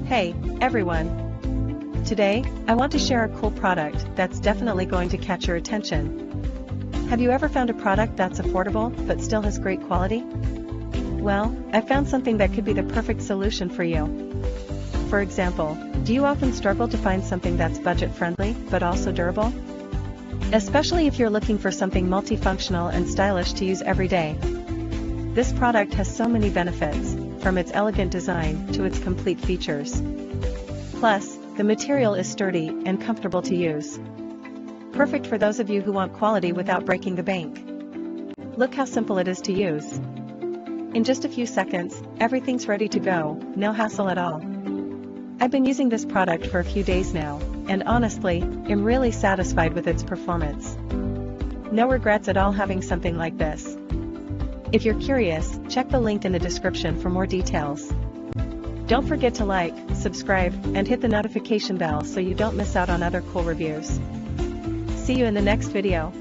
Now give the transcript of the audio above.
Hey, everyone! Today, I want to share a cool product that's definitely going to catch your attention. Have you ever found a product that's affordable but still has great quality? Well, I found something that could be the perfect solution for you. For example, do you often struggle to find something that's budget-friendly but also durable? Especially if you're looking for something multifunctional and stylish to use every day. This product has so many benefits, from its elegant design to its complete features. Plus, the material is sturdy and comfortable to use. Perfect for those of you who want quality without breaking the bank. Look how simple it is to use. In just a few seconds, everything's ready to go, no hassle at all. I've been using this product for a few days now, and honestly, I'm really satisfied with its performance. No regrets at all having something like this. If you're curious, check the link in the description for more details. Don't forget to like, subscribe, and hit the notification bell so you don't miss out on other cool reviews. See you in the next video.